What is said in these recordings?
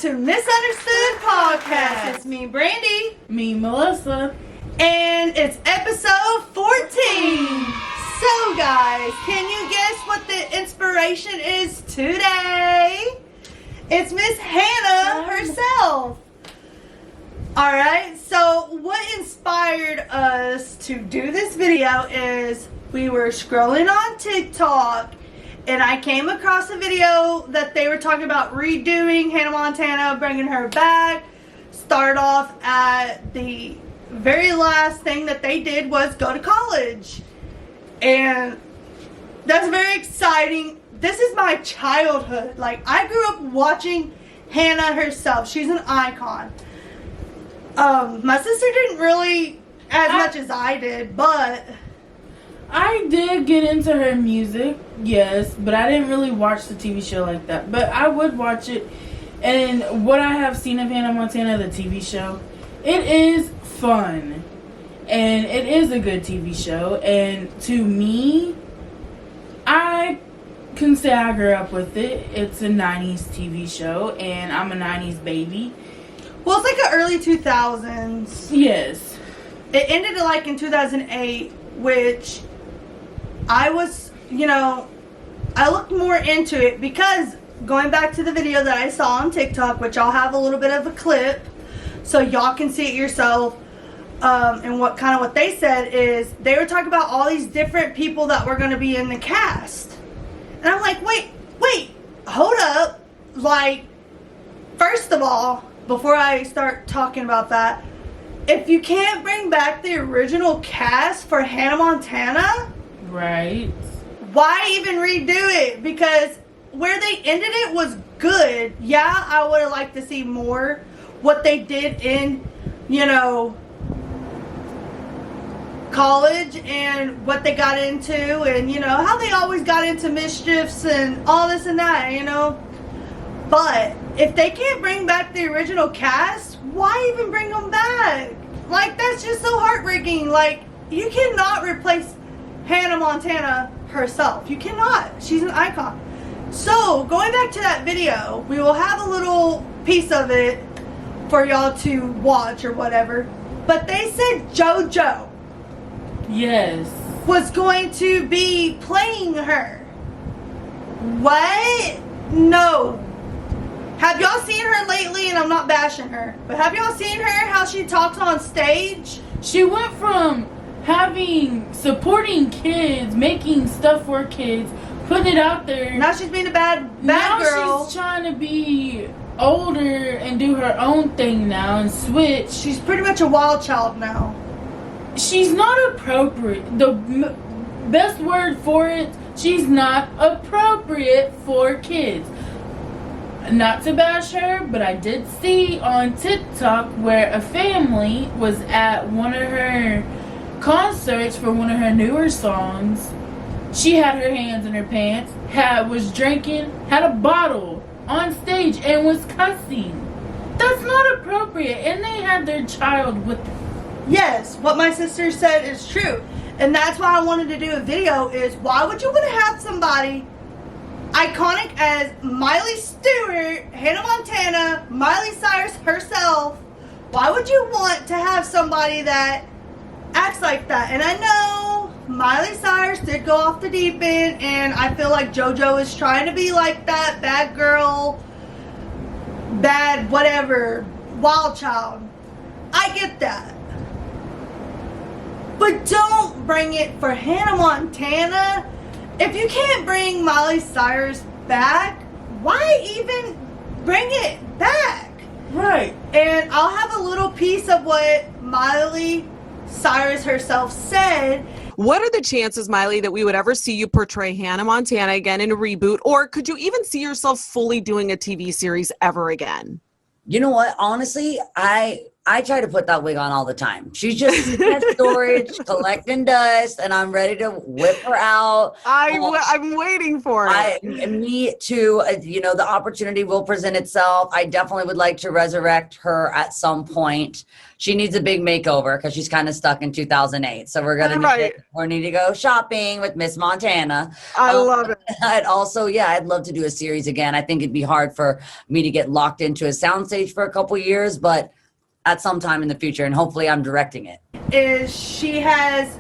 to MisUnderstood podcast. It's me, Brandy. Me, Melissa. And it's episode 14. So, guys, can you guess what the inspiration is today? It's Miss Hannah herself. Alright, so what inspired us to do this video is we were scrolling on TikTok and I came across a video that they were talking about redoing Hannah Montana, bringing her back. Start off at the very last thing that they did was go to college. And that's very exciting. This is my childhood. Like, I grew up watching Hannah herself. She's an icon. My sister didn't really as much as I did, but I did get into her music, yes, but I didn't really watch the TV show like that. But I would watch it, and what I have seen of Hannah Montana, the TV show, it is fun, and it is a good TV show, and to me, I can say I grew up with it. It's a 90s TV show, and I'm a 90s baby. Well, it's like the early 2000s. Yes. It ended like in 2008, which I was, I looked more into it because going back to the video that I saw on TikTok, which I'll have a little bit of a clip so y'all can see it yourself, and what they said is they were talking about all these different people that were going to be in the cast. And I'm like, wait, hold up. Like, first of all, before I start talking about that, if you can't bring back the original cast for Hannah Montana, right, why even redo it? Because where they ended it was good. Yeah, I would have liked to see more what they did in, college and what they got into, and how they always got into mischiefs and all this and that, But if they can't bring back the original cast, why even bring them back? Like, that's just so heartbreaking. Like, you cannot replace Hannah Montana herself. You cannot. She's an icon. So, going back to that video, we will have a little piece of it for y'all to watch or whatever. But they said JoJo, yes, was going to be playing her. What? No. Have y'all seen her lately? And I'm not bashing her, but have y'all seen her, how she talks on stage? She went from supporting kids, making stuff for kids, putting it out there. Now she's being a bad girl. Now she's trying to be older and do her own thing now and switch. She's pretty much a wild child now. She's not appropriate. The best word for it, she's not appropriate for kids. Not to bash her, but I did see on TikTok where a family was at one of her concerts for one of her newer songs. She had her hands in her pants, was drinking, had a bottle on stage, and was cussing. That's not appropriate, and they had their child with them. Yes, what my sister said is true. And that's why I wanted to do a video is, why would you want to have somebody iconic as Miley Stewart, Hannah Montana, Miley Cyrus herself? Why would you want to have somebody that acts like that? And I know Miley Cyrus did go off the deep end, and I feel like JoJo is trying to be like that bad girl, bad whatever, wild child. I get that. But don't bring it for Hannah Montana. If you can't bring Miley Cyrus back, why even bring it back? Right. And I'll have a little piece of what Miley Cyrus herself said. What are the chances, Miley, that we would ever see you portray Hannah Montana again in a reboot? Or could you even see yourself fully doing a TV series ever again? You know what? Honestly, I I try to put that wig on all the time. She's just in that storage, collecting dust, and I'm ready to whip her out. I'm waiting for it. Me too. The opportunity will present itself. I definitely would like to resurrect her at some point. She needs a big makeover because she's kind of stuck in 2008. So we're gonna need to go shopping with Miss Montana. I love it. I'd love to do a series again. I think it'd be hard for me to get locked into a soundstage for a couple years, but at some time in the future, and hopefully I'm directing it. Is she has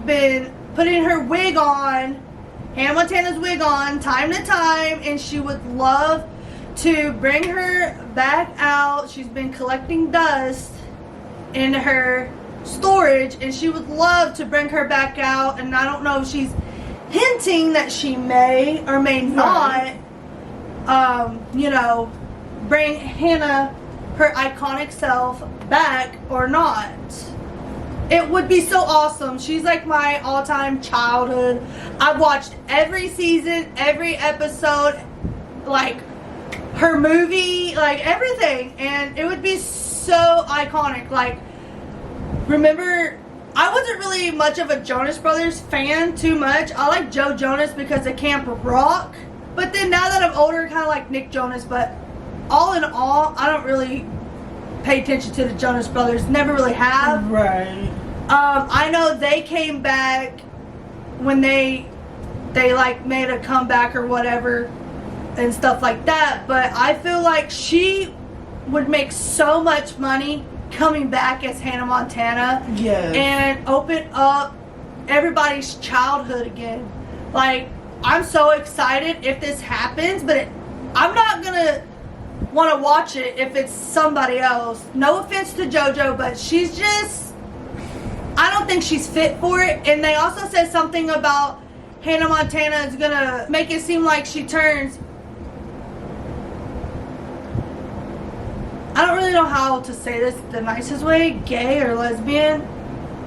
been putting her wig on, Hannah Montana's wig on, time to time, and she would love to bring her back out. She's been collecting dust in her storage, and she would love to bring her back out, and I don't know if she's hinting that she may or may not, bring Hannah, her iconic self, back or not. It would be so awesome. She's like my all-time childhood. I've watched every season, every episode, like her movie, like everything, and it would be so iconic. Like, remember, I wasn't really much of a Jonas Brothers fan too much. I like Joe Jonas because of Camp Rock, but then now that I'm older, kind of like Nick Jonas. But all in all, I don't really pay attention to the Jonas Brothers. Never really have. Right. I know they came back when they like made a comeback or whatever and stuff like that. But I feel like she would make so much money coming back as Hannah Montana. Yes. And open up everybody's childhood again. Like, I'm so excited if this happens, but I'm not gonna want to watch it if it's somebody else. No offense to JoJo, but she's just, I don't think she's fit for it. And they also said something about Hannah Montana is gonna make it seem like she turns, I don't really know how to say this the nicest way, gay or lesbian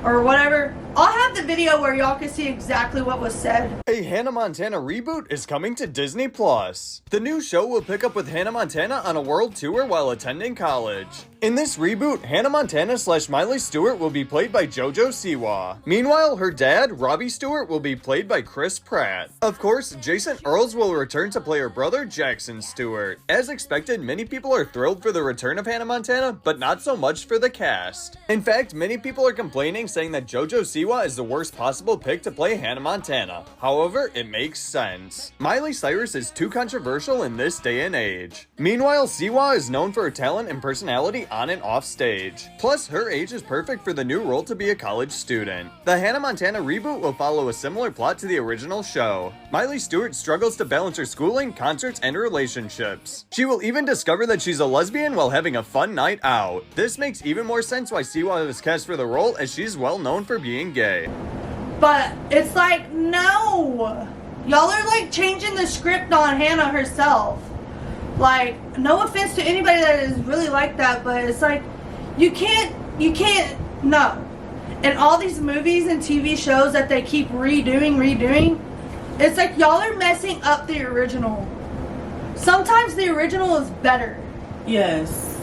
or whatever. I'll have the video where y'all can see exactly what was said. A Hannah Montana reboot is coming to Disney+. The new show will pick up with Hannah Montana on a world tour while attending college. In this reboot, Hannah Montana / Miley Stewart will be played by JoJo Siwa. Meanwhile, her dad, Robbie Stewart, will be played by Chris Pratt. Of course, Jason Earls will return to play her brother, Jackson Stewart. As expected, many people are thrilled for the return of Hannah Montana, but not so much for the cast. In fact, many people are complaining, saying that JoJo Siwa is the worst possible pick to play Hannah Montana. However, it makes sense. Miley Cyrus is too controversial in this day and age. Meanwhile, Siwa is known for her talent and personality on and off stage. Plus, her age is perfect for the new role to be a college student. The Hannah Montana reboot will follow a similar plot to the original show. Miley Stewart struggles to balance her schooling, concerts, and relationships. She will even discover that she's a lesbian while having a fun night out. This makes even more sense why Siwa was cast for the role, as she's well known for being gay. But it's like, no. Y'all are like changing the script on Hannah herself. Like, no offense to anybody that is really like that, but it's like, you can't, no. And all these movies and TV shows that they keep redoing, it's like y'all are messing up the original. Sometimes the original is better. Yes.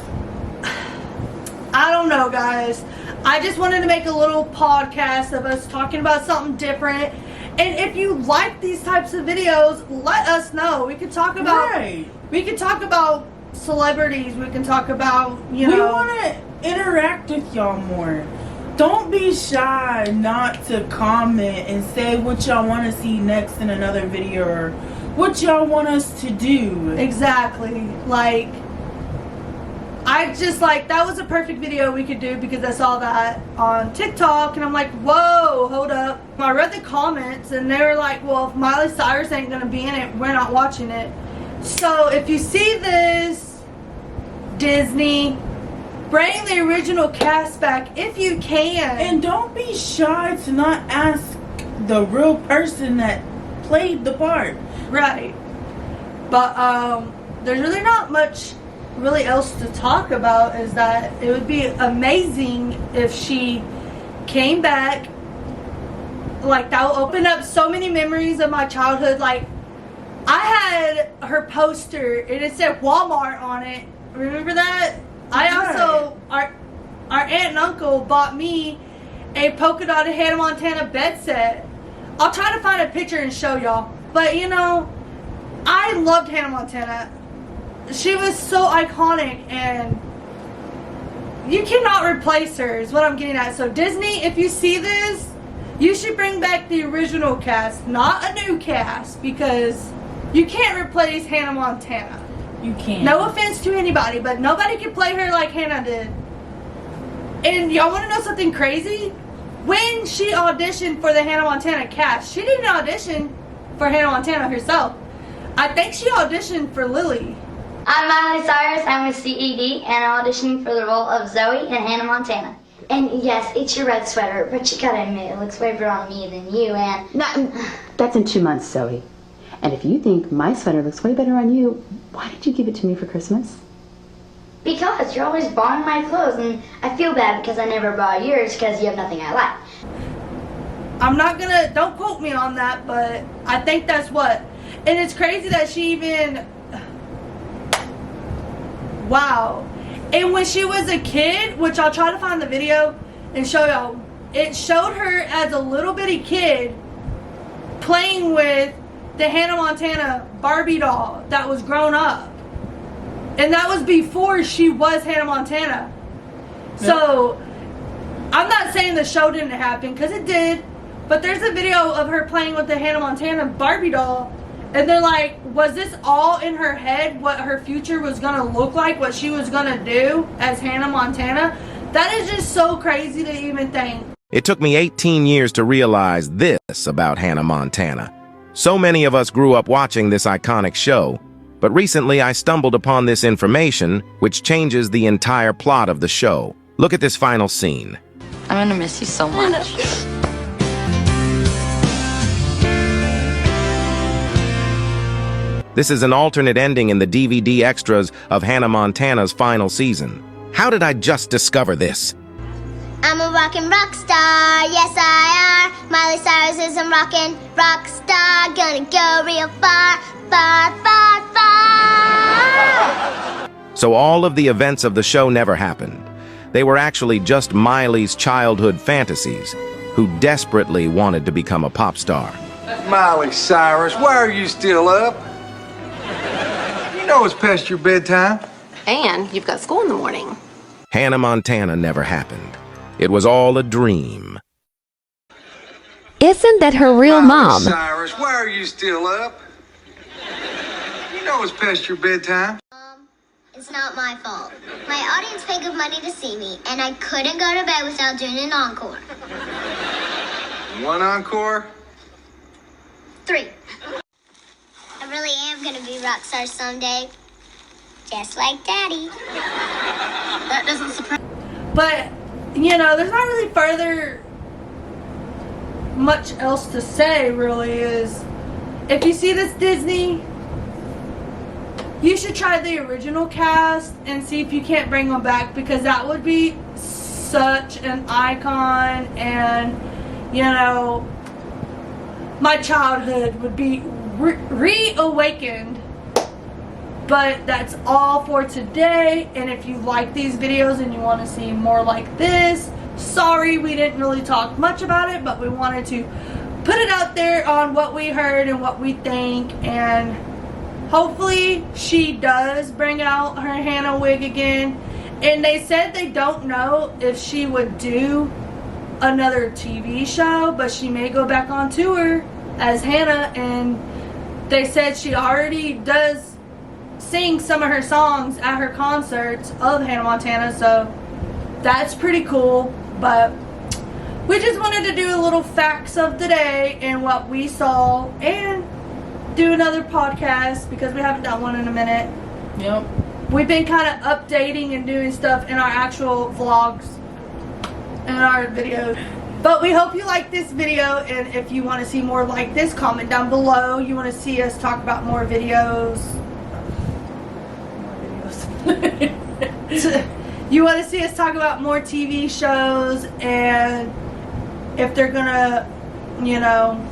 I don't know, guys. I just wanted to make a little podcast of us talking about something different. And if you like these types of videos, let us know. We could talk about we could talk about celebrities. We can talk about, We want to interact with y'all more. Don't be shy not to comment and say what y'all want to see next in another video or what y'all want us to do. Exactly. Like, I just like, that was a perfect video we could do because I saw that on TikTok and I'm like, whoa, hold up. I read the comments and they were like, well, if Miley Cyrus ain't gonna be in it, we're not watching it. So if you see this, Disney, bring the original cast back if you can. And don't be shy to not ask the real person that played the part. Right. But there's really not much really else to talk about. Is that it would be amazing if she came back. Like, that will open up so many memories of my childhood. Like, I had her poster and it said Walmart on it. Remember that? I our aunt and uncle bought me a polka dotted Hannah Montana bed set. I'll try to find a picture and show y'all. But you know, I loved Hannah Montana. She was so iconic, and you cannot replace her is what I'm getting at. So Disney, if you see this, you should bring back the original cast, not a new cast, because you can't replace Hannah Montana. You can't. No offense to anybody, but nobody can play her like Hannah did. And y'all want to know something crazy? When she auditioned for the Hannah Montana cast, she didn't audition for Hannah Montana herself. I think she auditioned for Lily. I'm Miley Cyrus. I'm with CED, and I'm auditioning for the role of Zoe in Hannah Montana. And yes, it's your red sweater, but you gotta admit, it looks way better on me than you, and... No, that's in 2 months, Zoe. And if you think my sweater looks way better on you, why did you give it to me for Christmas? Because you're always buying my clothes, and I feel bad because I never bought yours because you have nothing I like. I'm not gonna, don't quote me on that, but I think that's what. And it's crazy that she even, wow. And when she was a kid, which I'll try to find the video and show y'all, it showed her as a little bitty kid playing with the Hannah Montana Barbie doll that was grown up. And that was before she was Hannah Montana. So, I'm not saying the show didn't happen, because it did. But there's a video of her playing with the Hannah Montana Barbie doll. And they're like, was this all in her head, what her future was going to look like, what she was going to do as Hannah Montana? That is just so crazy to even think. It took me 18 years to realize this about Hannah Montana. So many of us grew up watching this iconic show, but recently I stumbled upon this information which changes the entire plot of the show. Look at this final scene. I'm gonna miss you so much. This is an alternate ending in the DVD extras of Hannah Montana's final season. How did I just discover this? I'm a rockin' rock star, yes I are. Miley Cyrus is a rockin' rock star. Gonna go real far, far, far, far. So all of the events of the show never happened. They were actually just Miley's childhood fantasies, who desperately wanted to become a pop star. Miley Cyrus, why are you still up? You know it's past your bedtime. And you've got school in the morning. Hannah Montana never happened. It was all a dream. Isn't that her real mom? Miley Cyrus, why are you still up? You know it's past your bedtime. It's not my fault. My audience paid good money to see me, and I couldn't go to bed without doing an encore. One encore? 3. I really am gonna be a rock star someday. Just like Daddy. That doesn't surprise. But, you know, there's not really further much else to say, really, is if you see this Disney, you should try the original cast and see if you can't bring them back, because that would be such an icon, and, you know, my childhood would be reawakened. But that's all for today, and if you like these videos and you want to see more like this, sorry we didn't really talk much about it, but we wanted to put it out there on what we heard and what we think, and hopefully she does bring out her Hannah wig again. And they said they don't know if she would do another TV show, but she may go back on tour as Hannah, and they said she already does sing some of her songs at her concerts of Hannah Montana, so that's pretty cool. But we just wanted to do a little facts of the day and what we saw, and do another podcast because we haven't done one in a minute. Yep. We've been kind of updating and doing stuff in our actual vlogs and our videos. But we hope you like this video, and if you want to see more like this, comment down below. You want to see us talk about more videos. You want to see us talk about more TV shows, and if they're gonna, you know,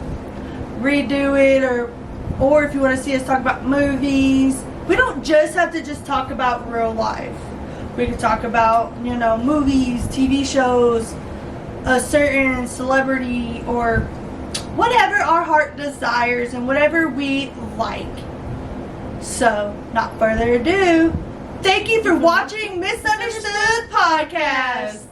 redo it, or if you want to see us talk about movies. We don't just have to just talk about real life. We could talk about, movies, TV shows, a certain celebrity, or whatever our heart desires and whatever we like. So, not further ado, thank you for watching MisUnderstood Podcast.